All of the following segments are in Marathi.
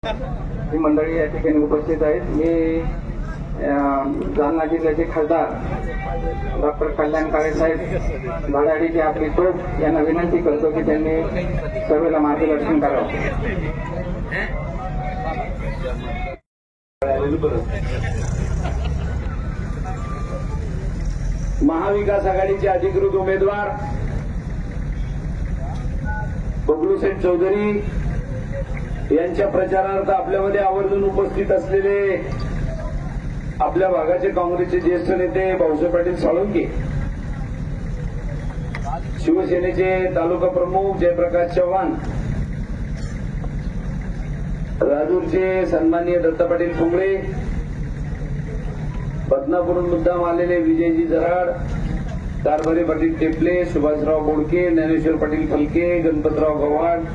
ही मंडळी या ठिकाणी उपस्थित आहेत. मी जालना जिल्ह्याचे खासदार डॉक्टर कल्याण काळे साहेब धडाडीचे आपली तोफ यांना विनंती करतो की त्यांनी सभेला मार्गदर्शन करावं. महाविकास आघाडीचे अधिकृत उमेदवार बबलूशेठ चौधरी यांच्या प्रचारार्थ आपल्यामध्ये आवर्जून उपस्थित असलेले आपल्या भागाचे काँग्रेसचे ज्येष्ठ नेते भाऊसाहेब पाटील साळुंखे, शिवसेनेचे तालुका प्रमुख जयप्रकाश चव्हाण, राजूरचे सन्माननीय दत्ता पाटील फुंगळे, बदनापूरून मुद्दाम आलेले विजयजी जराड, कारभारी पाटील टेपले, सुभाषराव बोडके, ज्ञानेश्वर पाटील फलके, गणपतराव गव्हाण,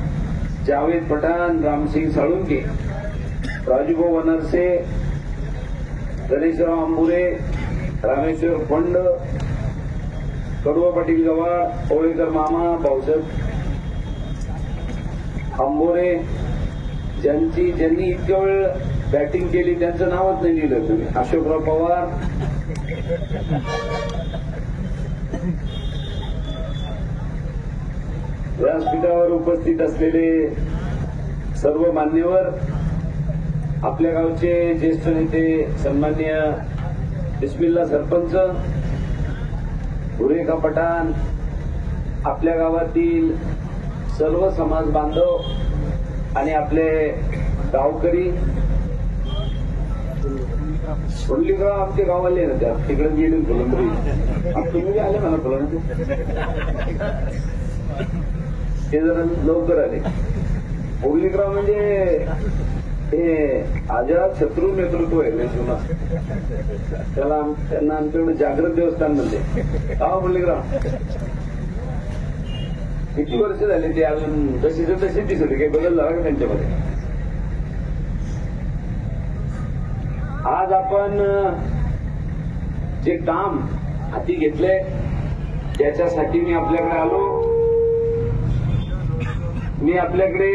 जावेद पठाण, रामसिंग साळुंखे, राजूभाऊ वनरसे, गणेशराव आंबुरे, रामेश्वर फंड, कडुआ पाटील गव्हाळ, ओळेकर मामा, भाऊसाहेब आंबोरे, ज्यांनी इतक्या वेळ बॅटिंग केली त्यांचं नावच नाही लिहिलं तुम्ही, अशोकराव पवार, व्यासपीठावर उपस्थित असलेले सर्व मान्यवर, आपल्या गावचे ज्येष्ठ नेते सन्माननीय बिस्मिल्ला सरपंच, हुरेखा पठाण, आपल्या गावातील सर्व समाज बांधव आणि आपले गावकरी, फुलंब्रीगाव आमचे गावाले ना त्या तिकडे गेले फुलंब्री, तुम्ही आले मला फुलंब्री ते जरा लवकर आले. फुलंब्रीगाव म्हणजे हे आजाद शत्रू नेतृत्व आहे वेशुना, त्यांना आमच्याकडे जागृत देवस्थान म्हणते. का फुलंब्रीगाव किती वर्ष झाली ते अजून तशीच तशीच दिसत काही बदल झाला का त्यांच्यामध्ये. आज आपण जे काम हाती घेतले त्याच्यासाठी मी आपल्याकडे आलो. मी आपल्याकडे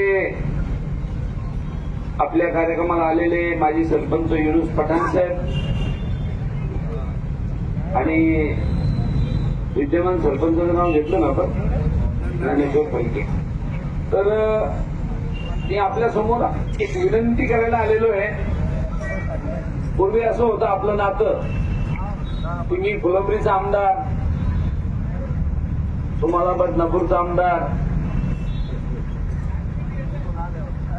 आपल्या कार्यक्रमाला आलेले माजी सरपंच युनुस पठाण साहेब आणि विद्यमान सरपंचाचं नाव घेतलं ना आपण, ज्ञानेश्वर फलके, तर मी आपल्या समोर एक विनंती करायला आलेलो आहे. पूर्वी असं होतं आपलं नातं, तुम्ही फुलंब्रीचा आमदार, तुम्हाला बदनापूरचा आमदार,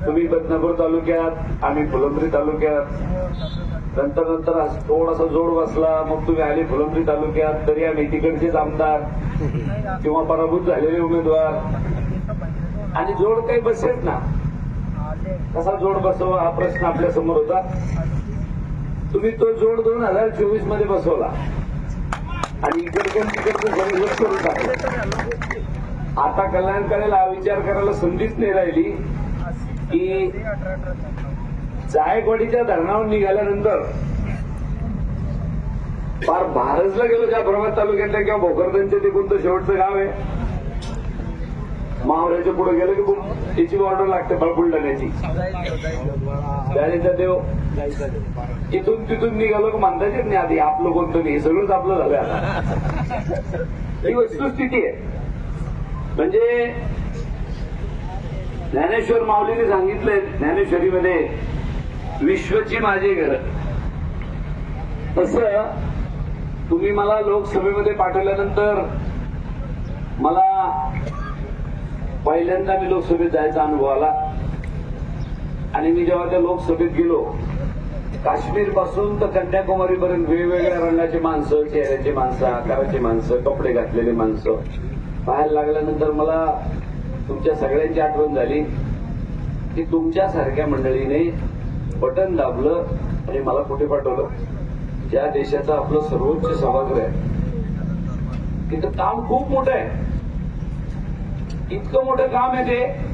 तुम्ही बदनापूर तालुक्यात, आम्ही फुलंब्री तालुक्यात, नंतर थोडासा जोड बसला, मग तुम्ही आले फुलंब्री तालुक्यात, तरी आम्ही तिकडचेच आमदार किंवा पराभूत झालेले उमेदवार, आणि जोड काही बसेल ना, कसा जोड बसवा हा प्रश्न आपल्या समोर होता. तुम्ही तो जोड 2024 मध्ये बसवला आणि इकडचं तिकडचं संघर्ष करून टाकलं. आता कल्याणकाळेला हा विचार करायला संधीच नाही राहिली की जायकवाडीच्या धरणावर निघाल्यानंतर फार भारजला गेलो, ज्या प्रभात तालुक्यातल्या किंवा भोकरदनचे ते कोणतं शेवटचं गाव आहे, मावळ्याच्या पुढे गेलं की त्याची बॉर्डर लागते बुलढाण्याची, त्यानंतर देव इथून तिथून निघालो की म्हणताच नाही आधी आपलं कोणतं नाही, सगळंच आपलं झालं. आता ही वस्तुस्थिती आहे. म्हणजे ज्ञानेश्वर माऊलीने सांगितलंय ज्ञानेश्वरीमध्ये, विश्वची माझे घर. तसं तुम्ही मला लोकसभेमध्ये पाठवल्यानंतर मला पहिल्यांदा मी लोकसभेत जायचा अनुभव आला. आणि मी जेव्हा त्या लोकसभेत गेलो, काश्मीर पासून तर कन्याकुमारीपर्यंत वेगवेगळ्या रंगाची माणसं, चेहऱ्याची माणसं, आकाराची माणसं, कपडे घातलेले माणसं पाहायला लागल्यानंतर मला तुमच्या सगळ्यांची आठवण झाली की तुमच्यासारख्या मंडळीने बटन दाबलं आणि मला कुठे पाठवलं, ज्या देशाचं आपलं सर्वोच्च सभागृह आहे. तिथं काम खूप मोठं आहे. इतकं मोठं काम आहे ते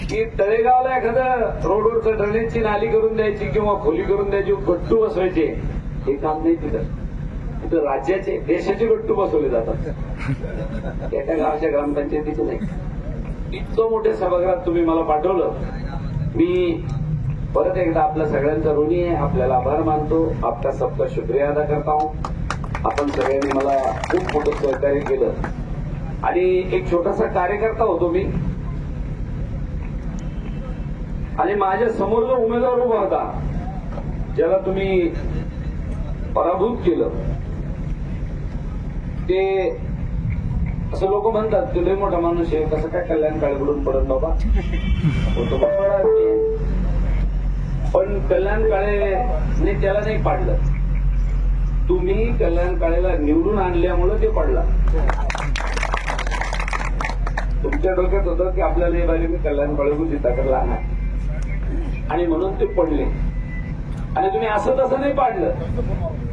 की तळेगावला एखादं रोडवरचं ड्रेनेजची नाली करून द्यायची किंवा खोली करून द्यायची, गट्टू बसवायचे, हे काम नाही तिथं. तिथं राज्याचे, देशाचे गट्टू बसवले जातात, एका गावाच्या ग्रामपंचायतीचे नाही. इतकं मोठ्या सभागृहात तुम्ही मला पाठवलं. मी परत एकदा आपल्या सगळ्यांचा ऋणी आहे, आपल्याला आभार मानतो, आपका सबका शुक्रिया अदा करता हूं. आपण सगळ्यांनी मला खूप मोठं सहकार्य केलं आणि एक छोटासा कार्यकर्ता होतो मी आणि माझ्या समोर जो उमेदवार उभा होता ज्याला तुम्ही पराभूत केलं ते असं लोक म्हणतात ते लय मोठा माणूस आहे, कसं काय कल्याण काळेकडून पडत बाबा होतो पण कल्याण काळेने त्याला नाही पाडलं. तुम्ही कल्याण काळेला निवडून आणल्यामुळे ते पडला. तुमच्या डोक्यात होतं की आपल्याला हे बारी मी कल्याण काळेकडून जिताकडला आणणार आणि म्हणून ते पडले आणि तुम्ही असं तसं नाही पाडलं.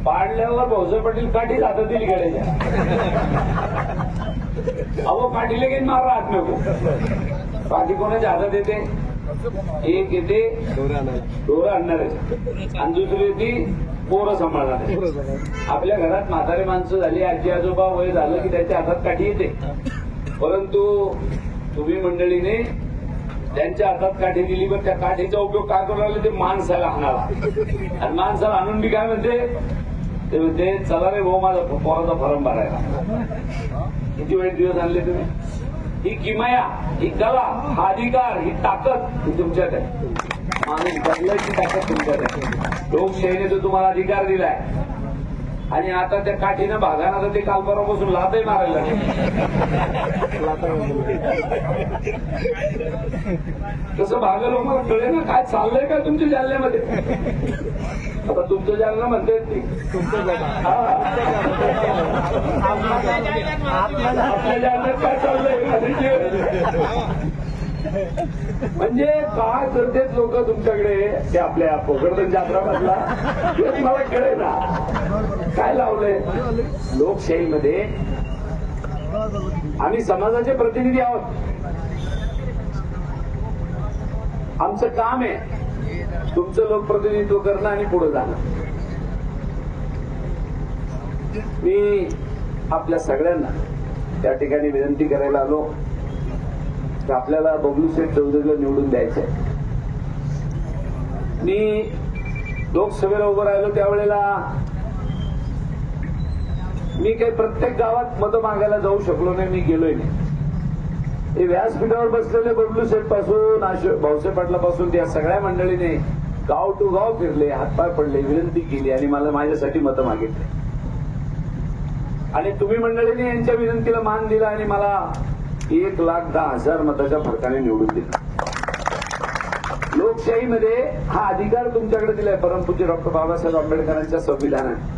पाडल्यावर भाऊसाहेब पाटील काठीच हातात दिली गाड्याच्या. अहो काठीला घेऊन मारा हात नको. काठी कोणाच्या हातात येते? एक येते डोरं आणणाऱ्याच्या आणि दुसरी येते पोरं सांभाळणार. आपल्या घरात म्हातारे माणसं झाली, आजी आजोबा वय झालं की त्याच्या हातात काठी येते. परंतु तुम्ही मंडळीने त्यांच्या हातात काठी दिली, पण त्या काठीचा उपयोग काय करू लागले ते माणसाला हाणाला. आणि माणसाला आणून मी काय म्हणते ते म्हणते चला रे भाऊ माझा पोराचा फॉर्म भरायला. किती वेळ दिवस आणले तुम्ही? ही किमया, ही कला, हा अधिकार, ही ताकद ही तुमच्यात आहे. माणूस बदलायची ताकद तुमच्यात आहे. लोकशाहीने तो तुम्हाला अधिकार दिलाय आणि आता त्या काठीनं भागाना तर ते काल परवापासून लातही मारायला तसं भागं लोक मला कळे ना काय चाललंय का तुमच्या जालन्यामध्ये. आता तुमचं जालना म्हणते आपल्या जालन्यात काय चाललंय म्हणजे काय करतेच लोक तुमच्याकडे ते आपल्या पोखरदन जात्रा मधला हेच मला कळे ना काय लावलंय. लोकशाहीमध्ये आम्ही समाजाचे प्रतिनिधी आहोत. आमचं काम आहे तुमचं लोकप्रतिनिधित्व करणं आणि पुढे जाणं. मी आपल्या सगळ्यांना त्या ठिकाणी विनंती करायला आलो की आपल्याला बबलू शेठ चौधरीला निवडून द्यायचंय. मी लोकसभेला उभं राहिलो त्यावेळेला मी काही प्रत्येक गावात मतं मागायला जाऊ शकलो नाही, मी गेलोय नाही. हे व्यासपीठावर बसलेले बबलू शेठ पासून भाऊसाहेब पाटलापासून त्या सगळ्या मंडळीने गाव टू गाव फिरले, हातपाय पडले, विनंती केली आणि मला माझ्यासाठी मतं मागितले. आणि तुम्ही मंडळीने यांच्या विनंतीला मान दिला आणि मला 1,10,000 मताच्या फरकाने निवडून दिलं. लोकशाहीमध्ये हा अधिकार तुमच्याकडे दिलाय परमपूज्य डॉक्टर बाबासाहेब आंबेडकरांच्या संविधानाने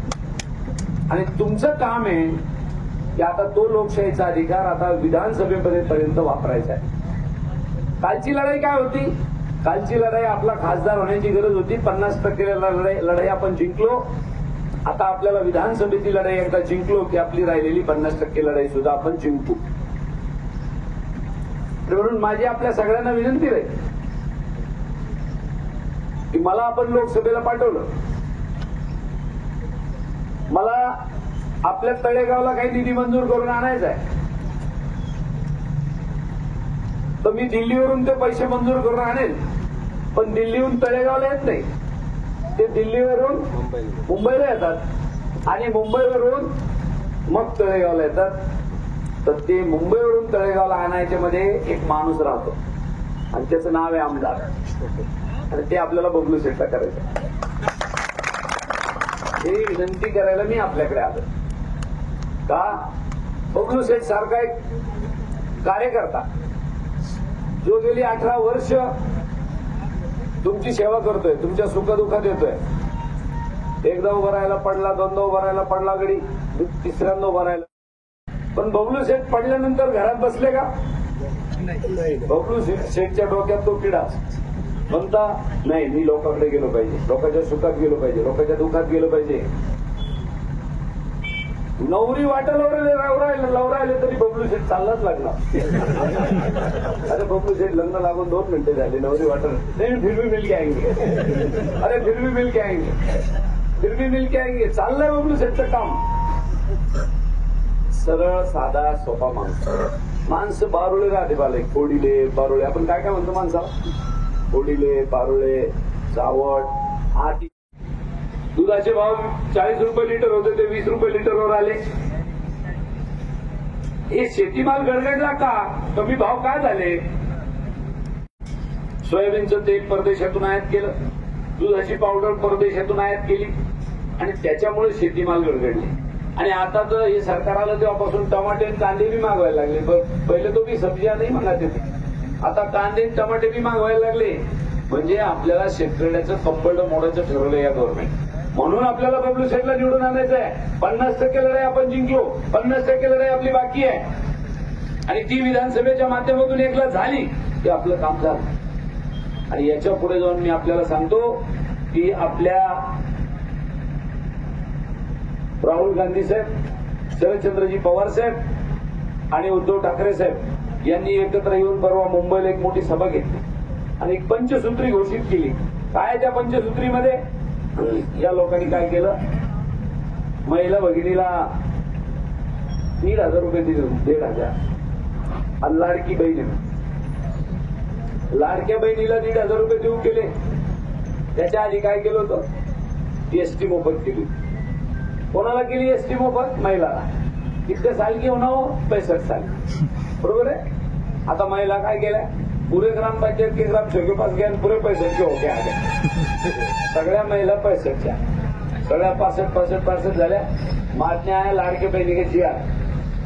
आणि तुमचं काम आहे की आता तो लोकशाहीचा अधिकार आता विधानसभेपर्यंत वापरायचा आहे. कालची लढाई काय होती? कालची लढाई आपला खासदार होण्याची गरज होती. 50% लढाई आपण जिंकलो. आता आपल्याला विधानसभेची लढाई एकदा जिंकलो की आपली राहिलेली 50% लढाई सुद्धा आपण जिंकू. म्हणून माझी आपल्या सगळ्यांना विनंती राहील की मला आपण लोकसभेला पाठवलं. मला आपल्या तळेगावला काही निधी मंजूर करून आणायचा आहे तर मी दिल्लीवरून ते पैसे मंजूर करून आणेल. पण दिल्लीहून तळेगावला येत नाही, ते दिल्लीवरून मुंबईला येतात आणि मुंबईवरून मग तळेगावला येतात. तर ते मुंबईवरून तळेगावला आणायच्या मध्ये एक माणूस राहतो आणि त्याचं नाव आहे आमदार आणि ते आपल्याला बबलू शेठला करायचं. ही विनंती करायला मी आपल्याकडे आलो का बबलू शेठ सारखा एक कार्यकर्ता जो गेली 18 वर्ष तुमची सेवा करतोय, तुमच्या सुखदुःखात येतोय. एकदा उभं राहायला पडला, दोनदा उभं राहायला पडला, गडी तिसऱ्यांदा उभं राहायला. पण बबलू शेठ पडल्यानंतर घरात बसले का? बबलू शेठच्या डोक्यात तो किडा म्हणता नाही मी लोकांकडे गेलो पाहिजे, लोकांच्या सुखात गेलो पाहिजे, लोकांच्या दुःखात गेलो पाहिजे. नवरी वाटेल लवरायले तरी बबलू शेठ चाललाच लागला. अरे बबलू शेठ लग्न लागून 2 मिनिटं झाले, नवरी वाटेल नाही फिर भी मिल के आएंगे, अरे फिर भी मिल के आएंगे, फिर भी मिल के आएंगे. चाललंय बबलू शेठचं काम. सरळ साधा सोपा माणसं बारुळे राहते बाले, कोडीले बारुळे आपण काय काय म्हणतो माणसाला, कोडीले बारुळे चावट आधी दुधाचे भाव 40 रुपये लिटर होते ते 20 रुपये लिटरवर आले. हे शेतीमाल गडगडला का? कमी भाव काय झाले? सोयाबीनचं तेल परदेशातून आयात केलं, दुधाची पावडर परदेशातून आयात केली आणि त्याच्यामुळे शेतीमाल गडगडले. आणि आता तर हे सरकार आलं तेव्हापासून टमाटे आणि कांदे बी मागवायला लागले. पहिले तो बी सब्जिया नाही मागत होते, आता कांदे आणि टमाटे बी मागवायला लागले. म्हणजे आपल्याला शेतकऱ्याचं कंबरडं मोडायचं ठरवलं या गव्हर्नमेंट. म्हणून आपल्याला बबलू शेठला निवडून आणायचं आहे. 50% लढाई आपण जिंकलो, 50% लढाई आपली बाकी आहे आणि ती विधानसभेच्या माध्यमातून एकला झाली की आपलं काम झालं. आणि याच्या पुढे जाऊन मी आपल्याला सांगतो की आपल्या राहुल गांधी साहेब, शरदचंद्रजी पवार साहेब आणि उद्धव ठाकरे साहेब यांनी एकत्र येऊन परवा मुंबईला एक मोठी सभा घेतली आणि एक पंचसूत्री घोषित केली. काय त्या पंचसूत्रीमध्ये या लोकांनी काय केलं? महिला भगिनीला 1,500 रुपये दिले, 1,500. आणि लाडकी बहिणी, लाडक्या बहिणीला 1,500 रुपये देऊ केले. त्याच्या आधी काय केलं होतं? एसटी मोफत केली. कोणाला केली एसटी मोफत? महिलाला. कितने साल की होना हो? 65 साल. बरोबर आहे. आता महिला काय केल्या? पूरे ग्राम पंचायत के ग्राम के पास गए, पूरे 65 के होके आ गए. सगळ्या महिला 65च्या, सगळ्या 65 झाल्या. मागण्या आहे लाडक्या बहिणीचे GR.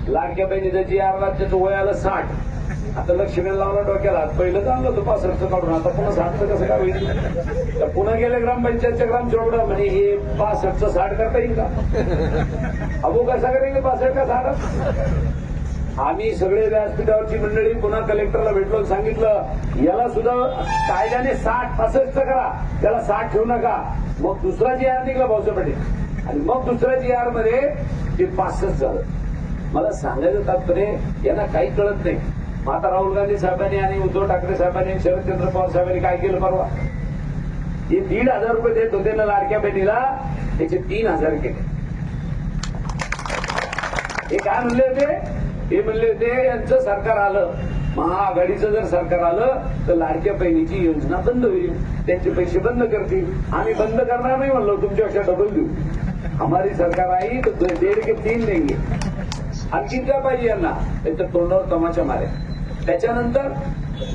लाडक्या बहिणीचं GR ला त्याचं वय आलं 60. आता लक्ष्मीला लावलं डोक्याला. पहिलं चांगलं होतं 65चं काढून, आता पुन्हा 60चं कसं काय होईल? तर पुन्हा गेले ग्रामपंचायतच्या ग्राम चौकडा म्हणे हे 65चं 60 करता येईल का? अबो कसा करेंगे 65 का 60? आम्ही सगळे व्यासपीठावरची मंडळी पुन्हा कलेक्टरला भेटलो, सांगितलं याला सुद्धा कायद्याने 65 करा, त्याला 60 ठेवू नका. मग दुसरा GR निघला भाऊसाहेब पाटील आणि मग दुसऱ्या GR मध्ये ते 65 झालं. मला सांगायचं तात्पर्य यांना काही कळत नाही. आता राहुल गांधी साहेबांनी आणि उद्धव ठाकरे साहेबांनी शरदचंद्र पवार साहेबांनी काय केलं परवा? हे 1,500 रुपये देत होते ना लाडक्या बहिणीला, त्याचे 3,000 केले. हे काय म्हणले होते? हे म्हणले होते यांचं सरकार आलं, महाआघाडीचं जर सरकार आलं तर लाडक्या बहिणीची योजना बंद होईल, त्यांचे पैसे बंद करतील. आम्ही बंद करणार नाही म्हणलो, तुमच्यापेक्षा डबल देऊ. हमारी सरकार आई तो 1.5 के 3 देंगे. आणखी काय पाहिजे यांना? त्यांच्या तोंडावर तमाशा मारे. त्याच्यानंतर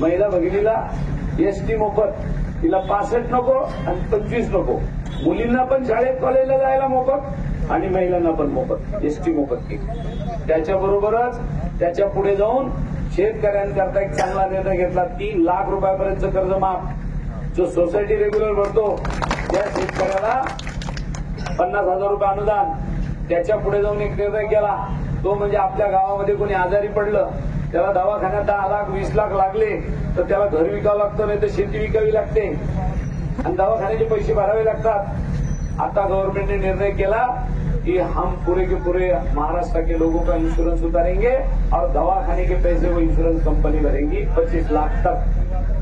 महिला भगिनीला एसटी मोफत, तिला 65 नको आणि 25 नको. मुलींना पण शाळेत कॉलेजला जायला मोफत आणि महिलांना पण मोफत, एसटी मोफत केली. त्याच्याबरोबरच त्याच्या पुढे जाऊन शेतकऱ्यांकरता एक चांगला निर्णय घेतला. 3 लाख रुपयापर्यंत कर्ज माफ. जो सोसायटी रेग्युलर भरतो त्या शेतकऱ्याला 50,000 रुपये अनुदान. त्याच्या पुढे जाऊन एक निर्णय केला, तो म्हणजे आपल्या गावामध्ये कोणी आजारी पडलं, त्याला दवाखान्यात 10 लाख 20 लाख लागले तर त्याला घर विकावं लागतं, नाही तर शेती विकावी लागते आणि दवाखान्याचे पैसे भरावे लागतात. आता गव्हर्नमेंटने निर्णय केला कि हम पूरे के पूरे महाराष्ट्र के लोगों का इंश्योरेंस उतारेंगे और दवाखाने के पैसे वो इंश्योरेंस कंपनी भरेंगी. 25 लाख तक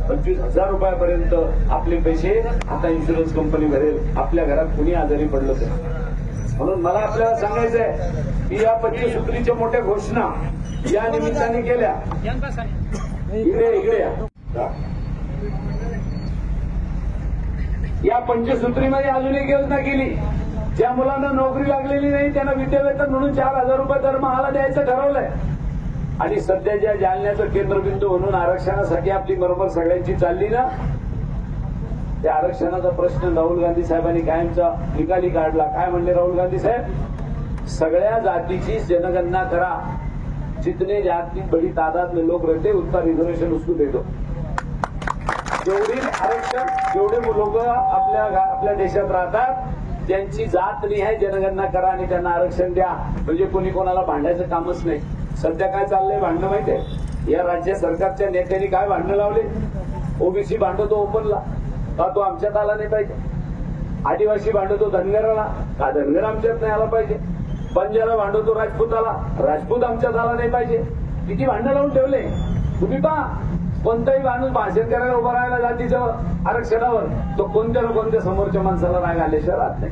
25,000 रुपयापर्यंत आपले पैसे आता इंश्योरेंस कंपनी भरेल, आपल्या घरात कुणी आजारी पडलं तर. म्हणून मला आपल्याला सांगायचं आहे की या पंचसूत्रीच्या मोठ्या घोषणा या निमित्ताने केल्या. इकडे या पंचसूत्रीमध्ये अजून एक योजना केली. ज्या मुलांना नोकरी लागलेली नाही त्यांना विद्यावेतन म्हणून 4,000 रुपये दरमहाला द्यायचं ठरवलंय. आणि सध्याच्या जालन्याचं केंद्रबिंदू म्हणून आरक्षणासाठी आपली बरोबर सगळ्यांची चालली ना, त्या आरक्षणाचा प्रश्न राहुल गांधी साहेबांनी कायमचा निकाली काढला. काय म्हणले राहुल गांधी साहेब? सगळ्या जातीची जनगणना करा, जितने जाती बड़ी तादाद में लोग रहते उतना रिजर्वेशन उसको दे दो. जेवढी आरक्षण, जेवढे लोक आपल्या देशात राहतात त्यांची जात निहाय जनगणना करा आणि त्यांना आरक्षण द्या. म्हणजे कोणी कोणाला भांडायचं कामच नाही. सध्या काय चाललंय भांडणं माहितीये? या राज्य सरकारच्या नेत्यांनी काय भांडणं लावले? ओबीसी भांडतो ओपनला, का तो आमच्यात आला नाही पाहिजे. आदिवासी भांडतो धनगराला, का धनगर आमच्यात नाही आला पाहिजे. बंजारा भांडतो राजपूताला, राजपूत आमच्यात आला नाही पाहिजे. किती भांडणं लावून ठेवले तुम्ही पहा. कोणताही माणूस भाषण करायला उभा राहायला जातीचं आरक्षणावर तो कोणत्या ना कोणत्या समोरच्या माणसाला राग आल्याशिवाय राहत नाही.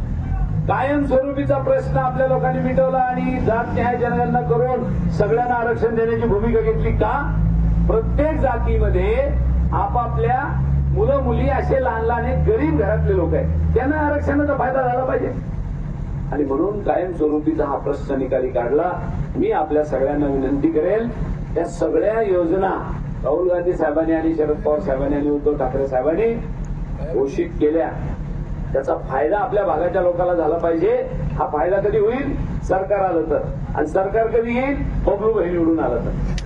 कायमस्वरूपीचा प्रश्न आपल्या लोकांनी मिटवला आणि जात न्याय जनगणना करून सगळ्यांना आरक्षण देण्याची भूमिका घेतली. का? प्रत्येक जातीमध्ये आपापल्या मुलं मुली असे लहान लहान गरीब घरातले लोक आहेत, त्यांना आरक्षणाचा फायदा झाला पाहिजे. आणि म्हणून कायमस्वरूपीचा हा प्रश्न निकाली काढला. मी आपल्या सगळ्यांना विनंती करेल, या सगळ्या योजना राहुल गांधी साहेबांनी आणि शरद पवार साहेबांनी आणि उद्धव ठाकरे साहेबांनी घोषित केल्या, त्याचा फायदा आपल्या भागाच्या लोकांना झाला पाहिजे. हा फायदा कधी होईल? सरकार आलं तर. आणि सरकार कधी येईल? बबलू भाई निवडून आलं तर.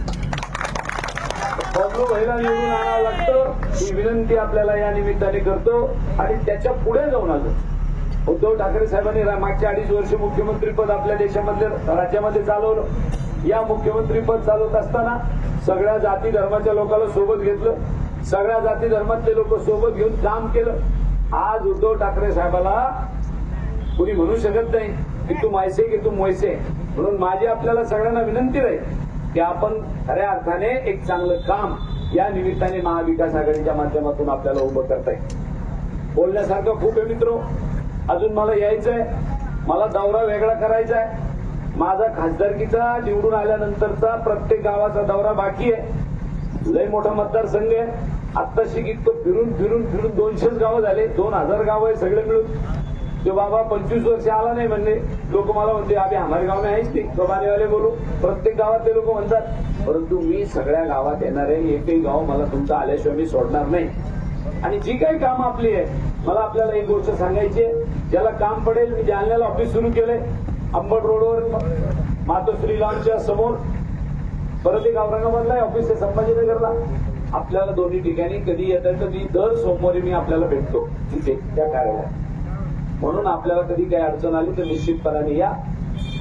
बबलू भाईला निवडून आणावं लागतं, ही विनंती आपल्याला या निमित्ताने करतो. आणि त्याच्या पुढे जाऊन आलं उद्धव ठाकरे साहेबांनी मागच्या 2.5 वर्ष मुख्यमंत्रीपद आपल्या देशामधले राज्यामध्ये चालवलं. या मुख्यमंत्रीपद चालवत असताना सगळ्या जाती धर्माच्या लोकांना सोबत घेतलं, सगळ्या जाती धर्मातले लोक सोबत घेऊन काम केलं. आज उद्धव ठाकरे साहेबाला कुणी म्हणू शकत नाही की तू मायसे की तू मोयसे. म्हणून माझी आपल्याला सगळ्यांना विनंती राहील की आपण खऱ्या अर्थाने एक चांगलं काम या निमित्ताने महाविकास आघाडीच्या माध्यमातून आपल्याला उभं करता येईल. बोलण्यासारखं खूप आहे मित्र. अजून मला यायचंय, मला दौरा वेगळा करायचा आहे. माझा खासदारकीचा निवडून आल्यानंतरचा प्रत्येक गावाचा दौरा बाकी आहे. लय मोठा मतदारसंघ आहे. आत्ताशी इतकं फिरून फिरून फिरून 200 गावं झाले, 2000 गावं आहे सगळे मिळून. जो बाबा 25 वर्ष आला नाही म्हणले, लोक मला म्हणते अभि हमारे गाव में आहेच नाही, तो बानेवाले बोलू. प्रत्येक गावातले लोक म्हणतात, परंतु मी सगळ्या गावात येणार आहे. एकही गाव मला तुमचं आल्याशिवाय मी सोडणार नाही. आणि जी काही काम आपली आहे, मला आपल्याला एक गोष्ट सांगायची आहे, ज्याला काम पडेल, मी जालन्याला ऑफिस सुरू केलंय अंबड रोडवर मातोश्री लॉनच्या समोर. परत एक औरंगाबादला आहे ऑफिस आहे संभाजीनगरला. आपल्याला दोन्ही ठिकाणी कधी येतात तर मी दर सोमवारी मी आपल्याला भेटतो तिथे त्या कार्यालयात. म्हणून आपल्याला कधी काही अडचण आली तर निश्चितपणाने या.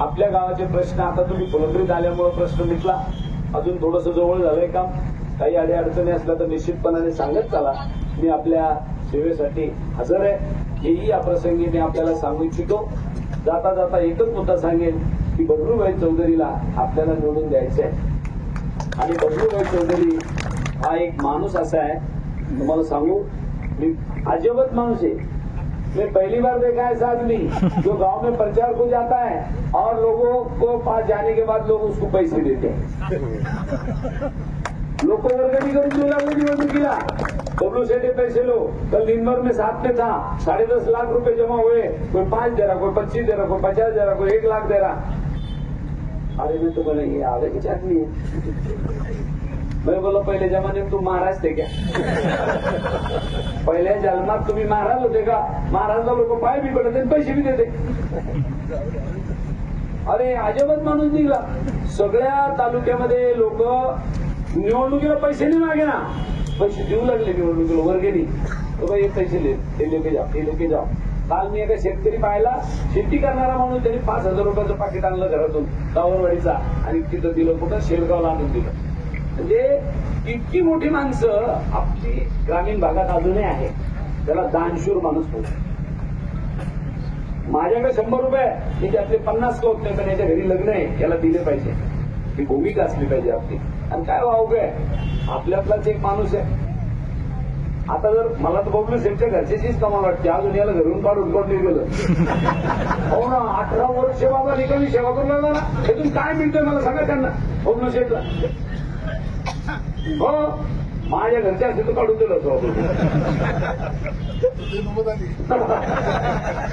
आपल्या गावाचे प्रश्न, आता तुम्ही फुलंब्रीत आल्यामुळे प्रश्न मिटला, अजून थोडंसं जवळ झालंय काम, काही अडचणी असल्या तर निश्चितपणाने सांगत चला. मी आपल्या सेवेसाठी हजर आहे, हेही या प्रसंगी मी आपल्याला सांगू इच्छितो. जाता जाता एकच मुद्दा सांगेन की बबलूभाई चौधरीला आपल्याला निवडून द्यायचं आहे. आणि बबलूभाई चौधरी हा एक माणूस असा आहे, तुम्हाला सांगू, मी अजबत माणूस है. मैं पहली बार देखा है ऐसा आदमी जो गांव में प्रचार को जाता है और लोगों को पास जाने के बाद लोग उसको पैसे देते हैं. लोग वर्गणी करून देऊ लागले निवडणुकीला. बबलू सेठे पैसे लो. कल दिनभर में साथ में था, 10.5 लाख रुपए जमा हुए. कोई 5 दे रहा, कोई 25 दे रहा, कोई 50 दे रहा, कोई 1 लाख दे रहा. अरे मैं तो बोला ये आगे की चाटनी है. मैं बोला पहले जमाने में तुम महाराज थे क्या? पहले जन्मात तुम्ही महाराज होते का? महाराजला लोक पाय भी पडते पैसे भी देते. अरे अजबच माणूस निघाला. सगळ्या तालुक्यामध्ये लोक निवडणुकीला पैसे नाही मागे ना, पैसे देऊ लागले निवडणुकीला वर्गणी. तो भाई हे पैसे ले लेके जाओ, हे लेके जाओ. काल मी एका शेतकरी पाहिला, शेती करणारा माणूस, त्यांनी 5,000 रुपयाचं पाकिट आणलं घरातून दावरवाडीचा आणि तिथं दिलं, कुठं शेलगावला आणून दिलं. म्हणजे इतकी मोठी माणसं आपली ग्रामीण भागात अजूनही आहे. त्याला दानशूर माणूस बोलतो. माझ्याकडे 100 रुपये, मी त्यातले 50 होत नाही, पण याच्या घरी लग्न आहे, याला दिले पाहिजे. ही भूमिका असली पाहिजे आपली. आणि काय वावग आहे, आपल्यातलाच एक माणूस आहे. आता जर मला तर बबलू शेठच्या घरच्याचीच कमाल वाटते, अजून याला घरून काढून कोण नाही गेलं. हो ना, 18 वर्ष बाबा रिकामी सेवा करून लागला ना, त्यातून काय मिळतंय मला सांगा त्यांना. बबलू शेठला हो, माझ्या घरच्या असते तर काढून दिलं होतं.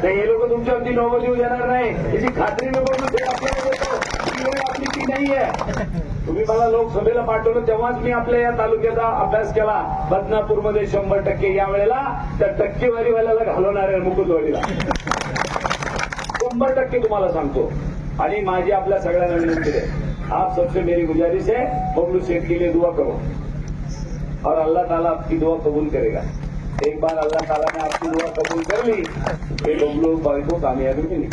हे लोक तुमच्यावरती नोबत येऊ देणार नाही, याची खात्री नको. आपली ती नाही आहे. तुम्ही मला लोकसभेला पाठवलं तेव्हाच मी आपल्या या तालुक्याचा अभ्यास केला. बदनापूरमध्ये 100%, या वेळेला त्या टक्केवारीवाल्याला घालवणार आहे मुकुंदवाडीला. 100% तुम्हाला सांगतो. आणि माझी आपल्या सगळ्यांना विनंती आहे, आप सबसे मेरी गुजारिश है, बबलू सेठ के लिए दुआ करो और अल्लाह ताला आपकी दुआ कबूल करेगा. एक बार अल्लाह ताला ने आपकी दुआ कबूल कर ली, फिर बबलू भाई को कामयाबी मिली.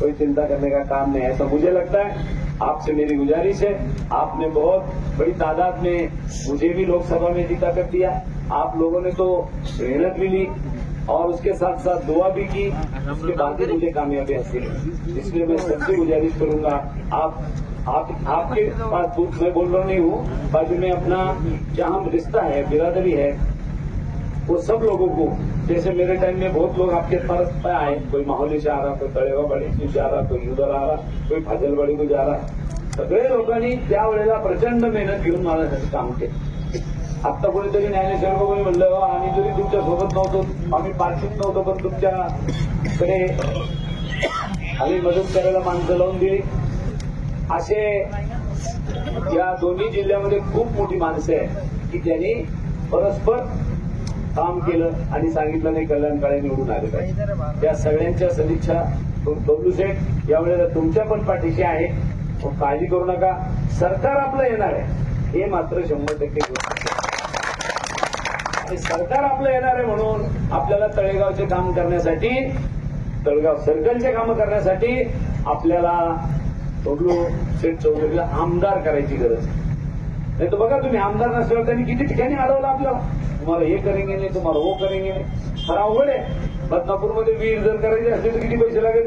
कोई चिंता करने का काम नहीं है. ऐसा मुझे लगता है. आपसे मेरी गुजारिश है, आपने बहुत बड़ी तादाद में मुझे भी लोकसभा में जीता कर दिया. आप लोगों ने तो मेहनत भी ली और उसके साथ साथ दुआ भी की, उसके बाद ही मुझे कामयाबी हासिल हुई. इसलिए मैं सबसे गुजारिश करूंगा, आपके पास मैं बोल रहा नहीं हूँ, बाजू में अपना जहाँ रिश्ता है, बिरादरी है, वो सब लोगों को, जैसे मेरे टाइम में बहुत लोग आपके पास पे आए, कोई माहौली से आ रहा, कोई तळेगाववाडी से आ रहा, कोई उधर आ रहा, कोई फाजलवाडी को जा रहा. सगळे लोकांनी त्यावेळेला प्रचंड मेहनत घेऊन माझ्यासाठी काम केलं. आता कोणीतरी ज्ञानेश्वर कोणी म्हणलं आम्ही जरी तुमच्या सोबत नव्हतो, आम्ही पाठीत नव्हतो, पण तुमच्याकडे आम्ही मदत करायला माणसं लावून दिली. असे या दोन्ही जिल्ह्यामध्ये खूप मोठी माणसं आहेत की त्यांनी परस्पर काम केलं आणि सांगितलं नाही कल्याण काळे निवडून आले पाहिजे. त्या सगळ्यांच्या सदिच्छा बबलू शेठ यावेळेला तुमच्या पण पाठीशी आहे. काळजी करू नका, सरकार आपलं येणार आहे हे मात्र 100% आणि सरकार आपलं येणार आहे म्हणून आपल्याला तळेगावचे काम करण्यासाठी, तळेगाव सर्कलचे काम करण्यासाठी आपल्याला बबलू शेठ चौधरीला आमदार करायची गरज नाही. तर बघा तुम्ही आमदार नसल्यावर त्यांनी किती ठिकाणी अडवलं आपल्याला, तुम्हाला हे करेंगे नाही, तुम्हाला वो करेंगे नाही. फार अवघड आहे. बदनापूरमध्ये विहीर जर करायची असली तर किती पैसे लागेल?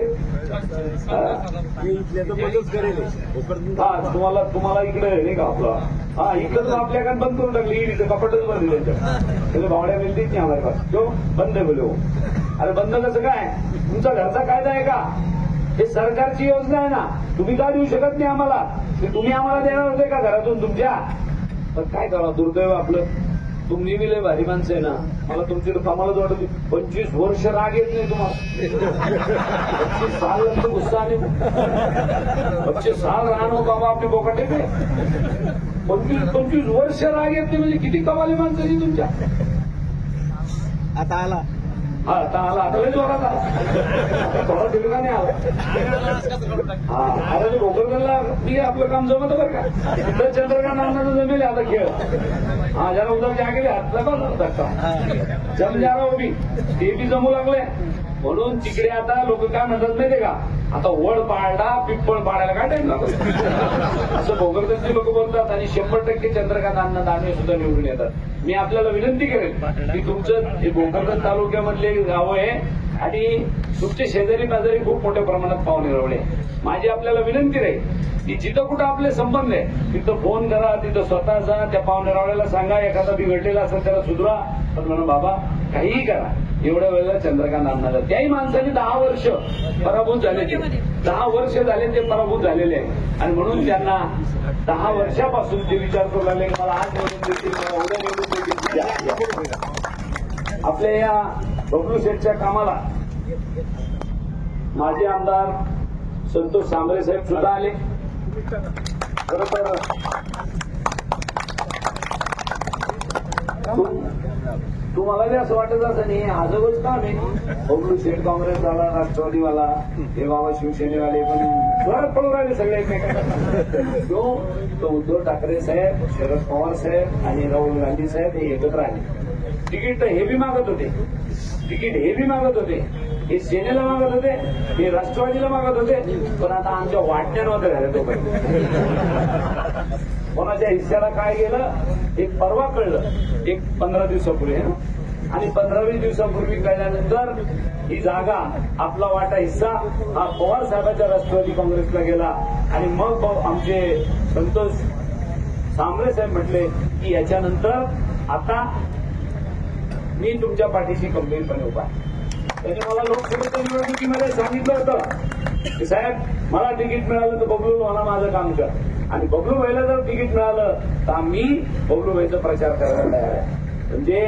तुम्हाला इकडे नाही का आपला इकडं तर आपल्या कान बंद करून टाकली, इडीचं कपाटच बंद दिलं, त्याच्या भावड्या मिळतील नाही आम्हाला पास. तो बंद बोलो. अरे बंद कसं काय? तुमचा घरचा कायदा आहे का? हे सरकारची योजना आहे ना, तुम्ही का देऊ शकत नाही आम्हाला? ते तुम्ही आम्हाला देणार होते का घरातून तुमच्या? तर काय करा, दुर्दैव आपलं. तुम्ही बी लय भारी माणसं आहे ना, मला तुमची कामालाच वाटत. 25 वर्ष राग येत नाही तुम्हाला? 25 साल नंतर गुस्सा आणि 25 साल राहणं बाबा आपले बोकाटे पे 25 वर्ष राग येत नाही म्हणजे किती कमाली माणसं आहे तुमच्या. आता आला आता लय जोरात आला, थोडा दिलगा नाही आला. अरे भोकरदनला मी आपलं काम जमत बरं का, तिथं चंद्रकांत नानाचं जमेल आता खेळ. ज्याला उद्या जागे हातला का जम जारा उभी ते बी जमू लागले. म्हणून तिकडे आता लोक काय म्हणतात माहितीये का, आता वड पाळला पिप्पळ पाडायला काय टाइम लागतो असं भोकरदनची लोक बोलतात. आणि 100% चंद्रकांत अण्णा दानवे सुद्धा निवडून येतात. मी आपल्याला विनंती करेन की तुमचं हे भोकरदन तालुक्यामधले गाव आहे आणि तुमचे शेजारी पाजारी खूप मोठ्या प्रमाणात पाहुणे रावळे. माझी आपल्याला विनंती राहील की जिथं कुठं आपले संबंध आहे तिथं फोन करा, तिथं स्वतः जा, त्या पाहुणे रावळ्याला सांगा एखादा बिघडलेला असेल त्याला सुधरा. पण म्हणून बाबा काहीही करा, एवढ्या वेळेला चंद्रकांत अण्णाला त्याही माणसाने 10 वर्ष पराभूत झाले, 10 वर्ष झाले ते पराभूत झालेले आहे. आणि म्हणून त्यांना 10 वर्षापासून ते विचार करू लागले की मला आज निवडून देतील, मला उद्या निवडून देतील. आपल्या या बबलू शेठच्या कामाला माजी आमदार संतोष सांबरे साहेब सुद्धा आले. खरं तर तुम्हाला बी असं वाटत असं नाही आजच काम आहे, बबलू शेठ काँग्रेसवाला, राष्ट्रवादीवाला, हे बाबा शिवसेनेवाले पण जोरात पळून राहिले सगळे एकमेकांना. तो उद्धव ठाकरे साहेब, शरद पवार साहेब आणि राहुल गांधी साहेब हे एकत्र आले. तिकीट तर हे बी मागत होते, तिकीट हे बी मागत होते, हे सेनेला मागत होते, हे राष्ट्रवादीला मागत होते. पण आता आमच्या वाटण्यामध्ये झाले तो काही कोणाच्या हिस्स्याला काय गेलं हे परवा कळलं, एक 15 दिवसापूर्वी. आणि 15-20 दिवसापूर्वी कळल्यानंतर ही जागा आपला वाटा हिस्सा हा पवार साहेबांच्या राष्ट्रवादी काँग्रेसला गेला. आणि मग आमचे संतोष सांबरे साहेब म्हटले की याच्यानंतर आता मी तुमच्या पाठीशी गंभीरपणे उभा. त्याने मला लोकसभेच्या निवडणुकीमध्ये सांगितलं होतं की साहेब मला तिकीट मिळालं तर बबलू मला माझं काम कर, आणि बबलू भाईला जर तिकीट मिळालं तर आम्ही बबलू भाईचा प्रचार करायला तयार आहे. म्हणजे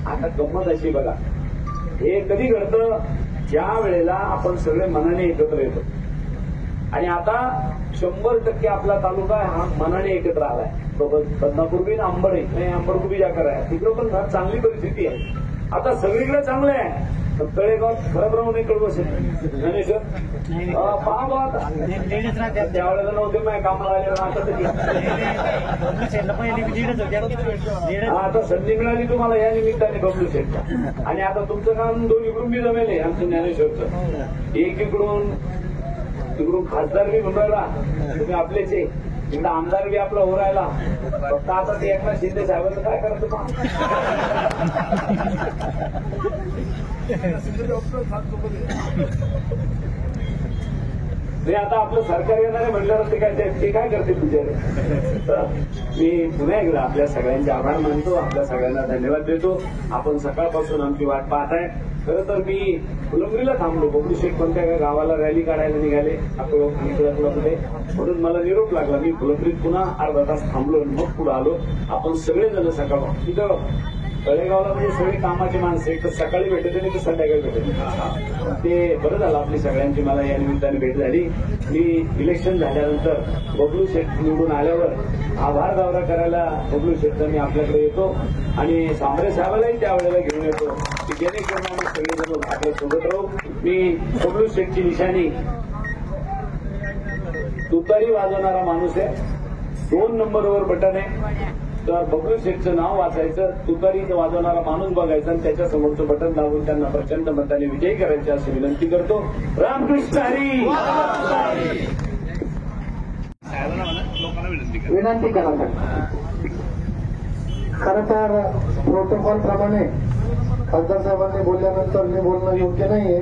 आता गंमत अशी बघा, हे कधी घडतं ज्या वेळेला आपण सगळे मनाने एकत्र येतो. आणि आता 100% आपला तालुका हा मनाने एकत्र आलाय. बदनापूर्वी अंबड नाही, अंबडकुबी जाकर आहे, तिकडं पण फार चांगली परिस्थिती आहे. आता सगळीकडे चांगलं आहे. तळेगाव खरंच राहून इकडे बसेल ज्ञानेश्वर पहा त्यावेळेला नव्हते माझ्या कामाला आले. आता संधी मिळाली तुम्हाला या निमित्ताने बबलू शेठच्या. आणि आता तुमचं काम दोन्ही कुटुंबी जमेल आहे आमचं ज्ञानेश्वरचं. एक इकडून खासदार बी म्हणून राहिला, तुम्ही आपलेच आहे, इकडं आमदार बी आपला हो राहिला. फक्त आता ते एकनाथ शिंदे साहेबांचं काय करायचं नाही. आता आपलं सरकार येणारे म्हटल्यावर ते काय करते बिचारे. मी पुन्हा एकदा आपल्या सगळ्यांचे आभार मानतो, आपल्या सगळ्यांना धन्यवाद देतो. आपण सकाळपासून आमची वाट पाहताय. खरं तर मी फुलंब्रीला थांबलो. बबलू शेठ कोणत्या गावाला रॅली काढायला निघाले अकोलामध्ये, म्हणून मला निरोप लागला. मी फुलंब्रीत पुन्हा अर्धा तास थांबलो आणि मग पुढे आलो. आपण सगळेजण सकाळ तिथं तळेगावला म्हणजे सगळे कामाचे माणसं एक तर सकाळी भेटत नाही तर संध्याकाळी भेटत. ते बरं झालं आपली सगळ्यांची मला या निमित्ताने भेट झाली. मी इलेक्शन झाल्यानंतर बबलू शेठ निवडून आल्यावर आभार दौरा करायला बबलू शेठचा मी आपल्याकडे येतो आणि सांबरे साहेबालाही त्यावेळेला घेऊन येतो की जेणेकरून आम्ही सगळेजण आपल्या सोबत राहू. मी बबलू शेठची निशाणी तुतारी वाजवणारा माणूस आहे. 2 नंबरवर बटन आहे. तर बबलू शेठचं नाव वाचायचं, तुतारीचं वाजवणारा माणूस बघायचा आणि त्याच्या समोरचं बटन दाबून त्यांना प्रचंड मताने विजयी करायचे अशी विनंती करतो. रामकृष्ण हरी. विनंती करा. खरं तर प्रोटोकॉल प्रमाणे खासदार साहेबांनी बोलल्यानंतर मी बोलणं योग्य नाहीये,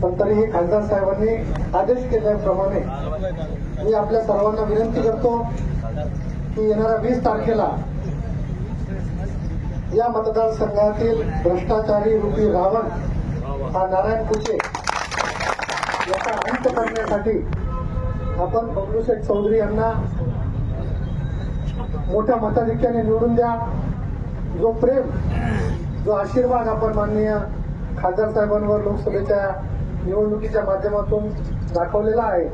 पण तरीही खासदार साहेबांनी आदेश केल्याप्रमाणे मी आपल्या सर्वांना विनंती करतो की येणाऱ्या 20 तारखेला या मतदारसंघातील भ्रष्टाचारी रूपी रावण हा नारायण कुचे याचा अंत करण्यासाठी आपण बबलू शेठ चौधरी यांना मोठ्या मताधिक्याने निवडून द्या. जो प्रेम, जो आशीर्वाद आपण माननीय खासदार साहेबांवर लोकसभेच्या निवडणुकीच्या माध्यमातून दाखवलेला आहे.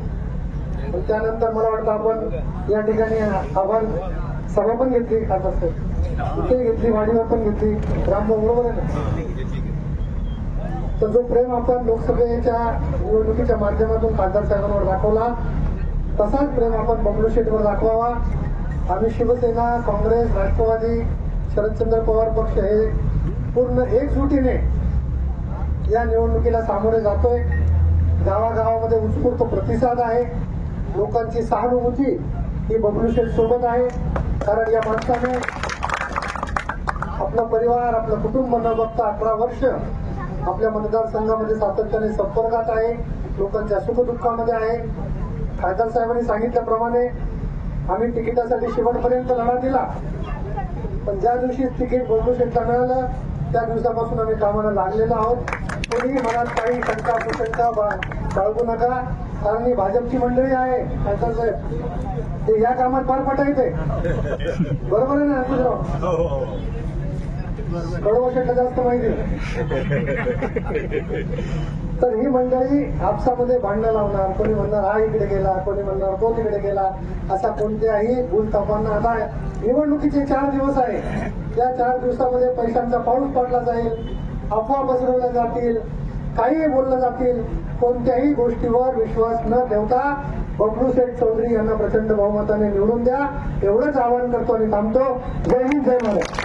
त्यानंतर मला वाटतं आपण या ठिकाणी आभार सभा पण घेतली, खासदार साहेब इथे घेतली, वाडीवर पण घेतली, रामभाऊ बरोबर आहे ना. तर जो प्रेम आपण लोकसभेच्या निवडणुकीच्या माध्यमातून खासदार साहेबांवर दाखवला तसाच प्रेम आपण बबलू शेठवर दाखवावा. आम्ही शिवसेना, काँग्रेस, राष्ट्रवादी, शरदचंद्र पवार पक्ष हे पूर्ण एकजुटीने या निवडणुकीला सामोरे जातोय. गावागावामध्ये उत्स्फूर्त प्रतिसाद आहे. लोकांची सहानुभूती ही बबलू शेठ सोबत आहे. कारण या माणसाने आपला परिवार, आपलं कुटुंब न बघता 11 वर्ष आपल्या मतदारसंघामध्ये सातत्याने संपर्कात आहे, लोकांच्या सुखदुःखामध्ये आहे. खासदार साहेबांनी सांगितल्याप्रमाणे आम्ही तिकिटासाठी शेवटपर्यंत लढा दिला, पण ज्या दिवशी तिकीट बबलू शेठला मिळालं त्या दिवसापासून आम्ही कामाला लागलेलो आहोत. कोणीही मनात काही शंका कुशंका बाळगू नका, कारण ही भाजपची मंडळी आहे. खासदार साहेब ते या कामात पार पटायचे, बरोबर आहे ना अंकुशराव? कडवं शेठला जास्त माहिती. तर ही मंडळी आपसामध्ये भांडणं लावणार, कोणी म्हणणार हा इकडे गेला, कोणी म्हणणार तो तिकडे गेला, असा कोणत्याही भूलथापांना आता निवडणुकीचे 4 दिवस आहे. या 4 दिवसामध्ये पैशांचा पाऊस पडला जाईल, अफवा पसरवल्या जातील, काहीही बोललं जातील. कोणत्याही गोष्टीवर विश्वास न ठेवता बबलू शेठ चौधरी यांना प्रचंड बहुमताने निवडून द्या, एवढंच आवाहन करतो आणि थांबतो. जय हिंद, जय महाराष्ट्र.